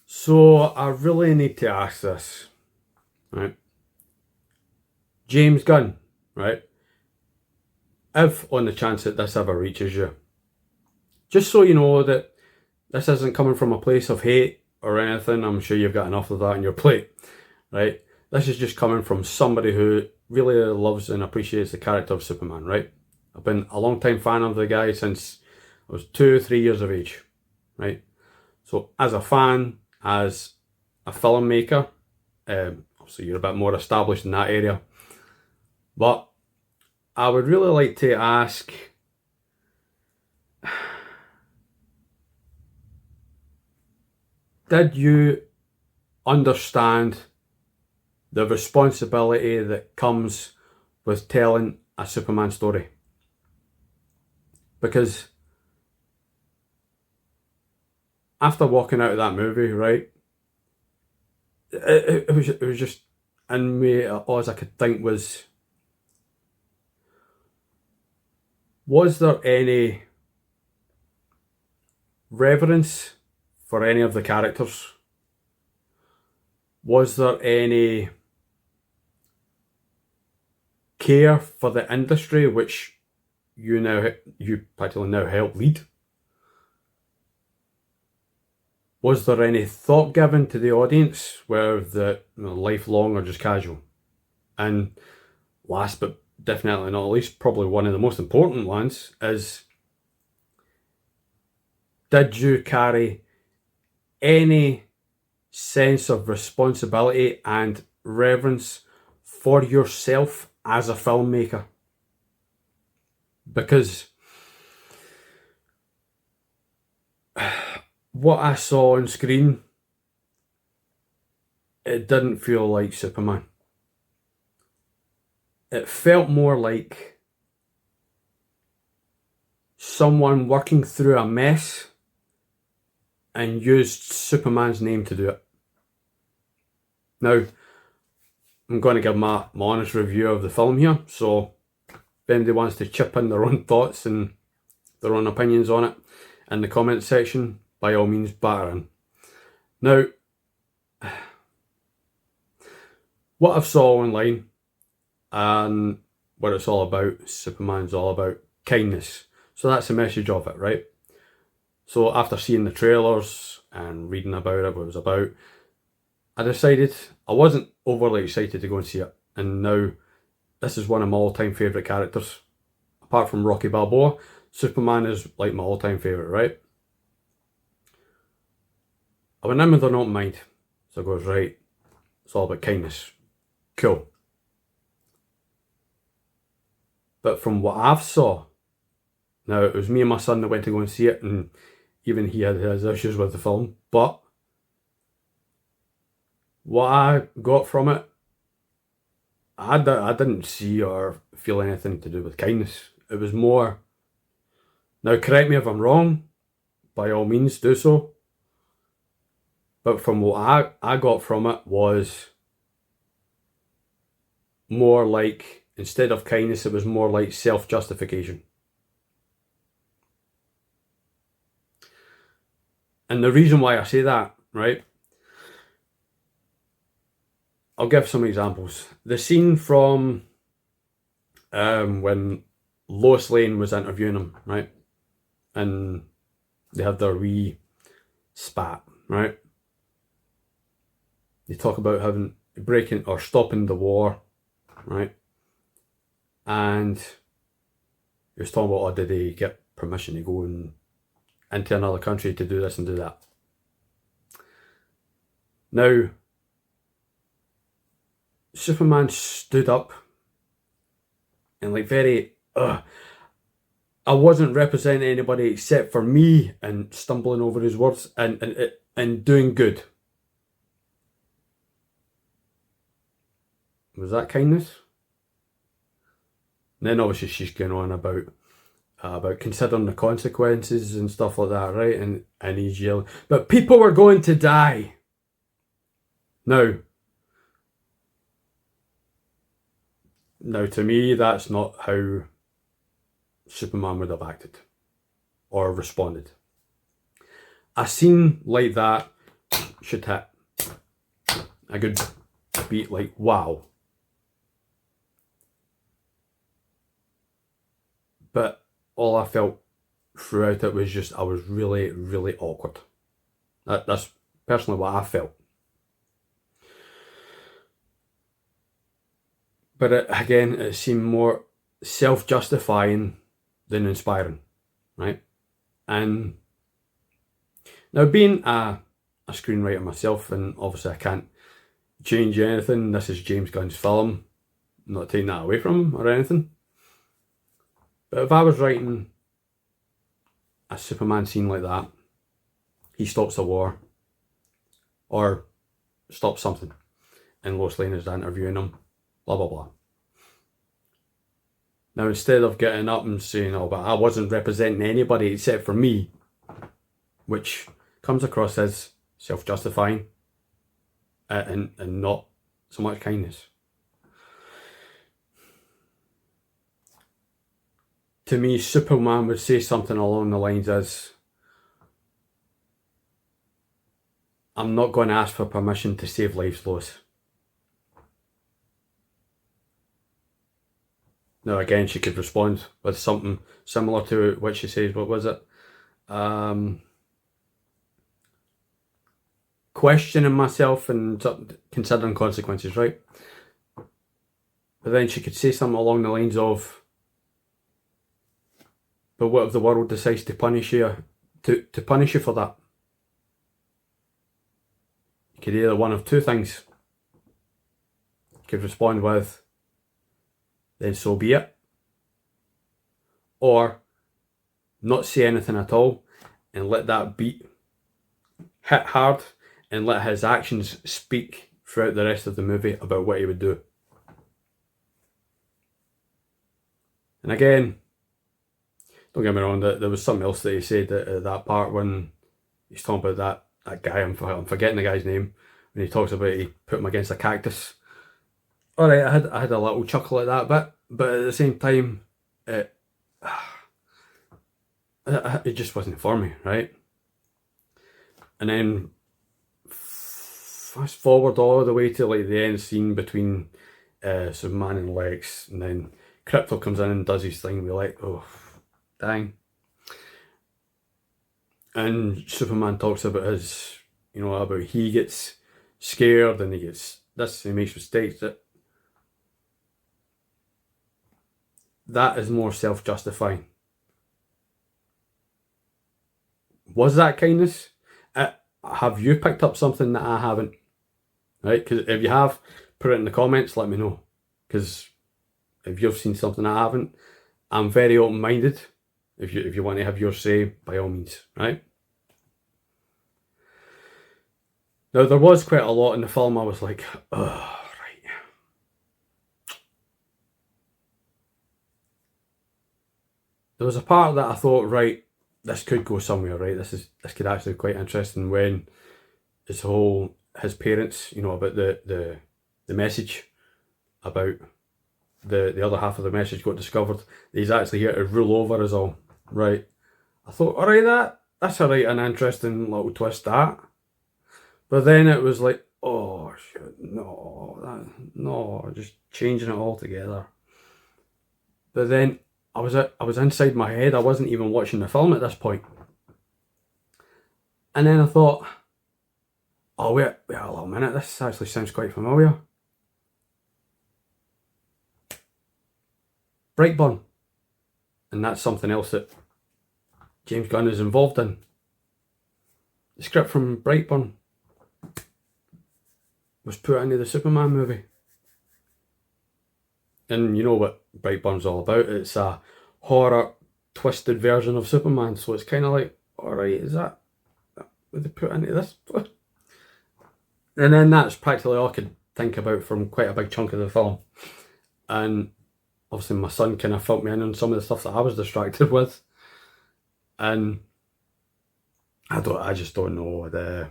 So I really need to ask this, right? James Gunn, right? If on the chance that this ever reaches you, just so you know that this isn't coming from a place of hate or anything, I'm sure you've got enough of that on your plate, right? This is just coming from somebody who really loves and appreciates the character of Superman, right? I've been a long time fan of the guy since I was 2 or 3 years of age, right? So as a fan, as a filmmaker, obviously you're a bit more established in that area, but I would really like to ask, did you understand the responsibility that comes with telling a Superman story? Because after walking out of that movie, right, it was just in me, all I could think was there any reverence for any of the characters? Was there any care for the industry which you practically now help lead? Was there any thought given to the audience, whether lifelong or just casual? And last but definitely not least, probably one of the most important ones is, did you carry any sense of responsibility and reverence for yourself as a filmmaker? Because what I saw on screen, it didn't feel like Superman. It felt more like someone working through a mess and used Superman's name to do it. Now, I'm going to give my honest review of the film here, so if anybody wants to chip in their own thoughts and their own opinions on it in the comments section, by all means, batter in. Now, what I've saw online and what it's all about, Superman's all about kindness. So that's the message of it, right? So after seeing the trailers and reading about it, what it was about, I decided I wasn't overly excited to go and see it. And now this is one of my all-time favourite characters. Apart from Rocky Balboa, Superman is like my all-time favourite, right? I went in with an open mind. So I goes, right, it's all about kindness. Cool. But from what I've saw, now it was me and my son that went to go and see it, and even he had his issues with the film, but what I got from it, I didn't see or feel anything to do with kindness. It was more, now correct me if I'm wrong, by all means do so, but from what I got from it was more like, instead of kindness, it was more like self-justification. And the reason why I say that, right, I'll give some examples. The scene from when Lois Lane was interviewing him, right, and they had their wee spat, right? They talk about having breaking or stopping the war, right? And he was talking about, oh, did they get permission to go into another country to do this and do that? Now, Superman stood up and like very, I wasn't representing anybody except for me, and stumbling over his words and doing good. Was that kindness? And then obviously she's going on about considering the consequences and stuff like that, right? And he's yelling, but people were going to die. Now to me, that's not how Superman would have acted or responded. A scene like that should hit a good beat, like wow. But all I felt throughout it was just, I was really, really awkward. That's personally what I felt. But it seemed more self-justifying than inspiring, right? And now, being a screenwriter myself, and obviously I can't change anything, this is James Gunn's film, I'm not taking that away from him or anything. But if I was writing a Superman scene like that, he stops the war, or stops something, and Lois Lane is interviewing him, blah blah blah. Now, instead of getting up and saying, oh, but I wasn't representing anybody except for me, which comes across as self-justifying and not so much kindness. To me, Superman would say something along the lines as, I'm not going to ask for permission to save lives, Lois. Now again, she could respond with something similar to what she says, what was it? Questioning myself and considering consequences, right? But then she could say something along the lines of, but what if the world decides to punish you, to punish you for that? You could either one of two things. You could respond with, then so be it. Or not say anything at all and let that beat hit hard and let his actions speak throughout the rest of the movie about what he would do. And again, don't get me wrong, there was something else that he said at that part when he's talking about that guy, I'm forgetting the guy's name, when he talks about he put him against a cactus. Alright, I had a little chuckle at that bit, but at the same time, it just wasn't for me, right? And then fast forward all the way to like the end scene between Superman and Lex, and then Krypto comes in and does his thing. We're like, oh, dang. And Superman talks about his, about he gets scared and he gets this, he makes mistakes. That is more self-justifying. Was that kindness? Have you picked up something that I haven't? Right? Because if you have, put it in the comments, let me know. Because if you've seen something I haven't, I'm very open-minded. If you want to have your say, by all means, right? Now, there was quite a lot in the film I was like, oh, right. There was a part that I thought, right, this could go somewhere, right? This could actually be quite interesting when his parents, about the message, about the other half of the message got discovered. He's actually here to rule over us all, right? I thought, alright, that's alright, an interesting little twist, that. But then it was like, oh shit, no, just changing it all together. But then I was inside my head. I wasn't even watching the film at this point. And then I thought, oh wait a little minute, this actually sounds quite familiar. Brightburn. And that's something else that James Gunn is involved in. The script from Brightburn was put into the Superman movie. And you know what Brightburn's all about. It's a horror, twisted version of Superman. So it's kind of like, alright, is that what they put into this? And then that's practically all I could think about from quite a big chunk of the film. And obviously my son kind of filled me in on some of the stuff that I was distracted with. And I just don't know.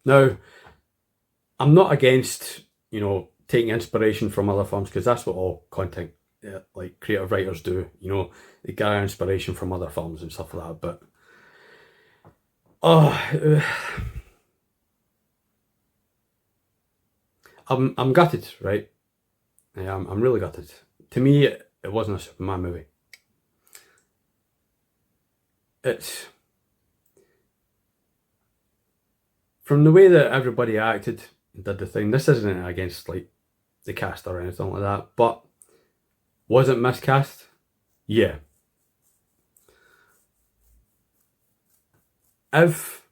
Now, I'm not against, taking inspiration from other films, because that's what all content, like creative writers do. They gather inspiration from other films and stuff like that. But Oh, I'm gutted, right? Yeah, I'm really gutted. To me, it wasn't a Superman movie. It's from the way that everybody acted and did the thing. This isn't against like the cast or anything like that, but was it miscast? Yeah. If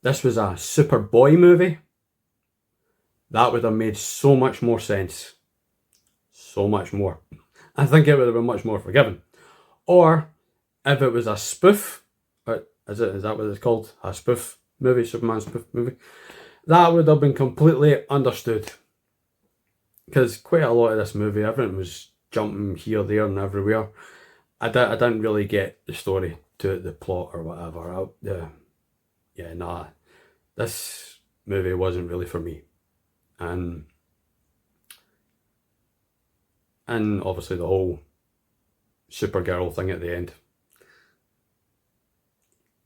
this was a Superboy movie, that would have made so much more sense. So much more. I think it would have been much more forgiving. Or if it was a spoof, or is that what it's called? A spoof movie, Superman spoof movie. That would have been completely understood. Because quite a lot of this movie, everything was jumping here, there, and everywhere. I didn't really get the story to the plot or whatever. Nah. This movie wasn't really for me. And obviously the whole Supergirl thing at the end.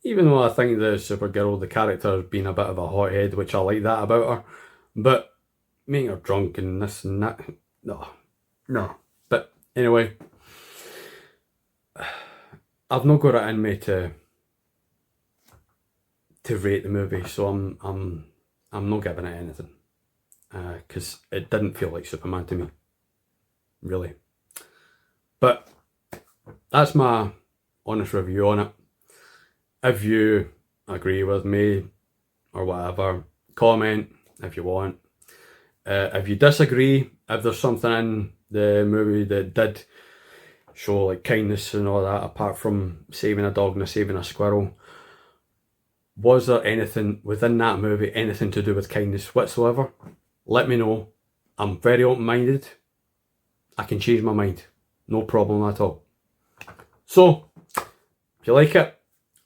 Even though I think the Supergirl, the character, has been a bit of a hothead, which I like that about her, but making her drunk and this and that, no. But anyway, I've not got it in me to rate the movie, so I'm not giving it anything, because it didn't feel like Superman to me, really. But that's my honest review on it. If you agree with me or whatever, comment if you want. If you disagree, if there's something in the movie that did show like kindness and all that, apart from saving a dog and saving a squirrel, was there anything within that movie, anything to do with kindness whatsoever? Let me know. I'm very open-minded. I can change my mind. No problem at all. So, if you like it,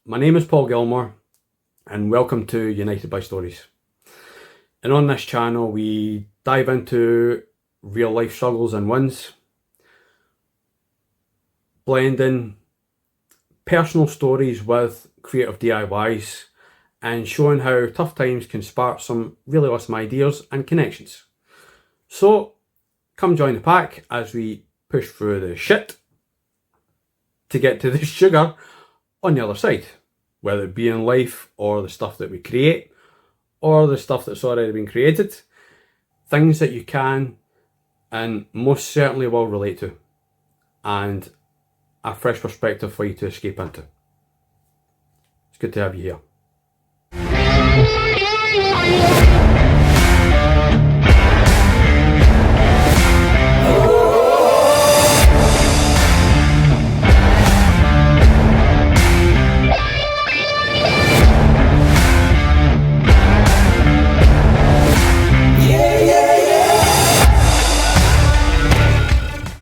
my name is Paul Gilmore, and welcome to United by Stories. And on this channel, we dive into real life struggles and wins, blending personal stories with creative DIYs, and showing how tough times can spark some really awesome ideas and connections. So, come join the pack as we push through the shit to get to the sugar on the other side, whether it be in life or the stuff that we create or the stuff that's already been created, things that you can and most certainly will relate to, and a fresh perspective for you to escape into. It's good to have you here.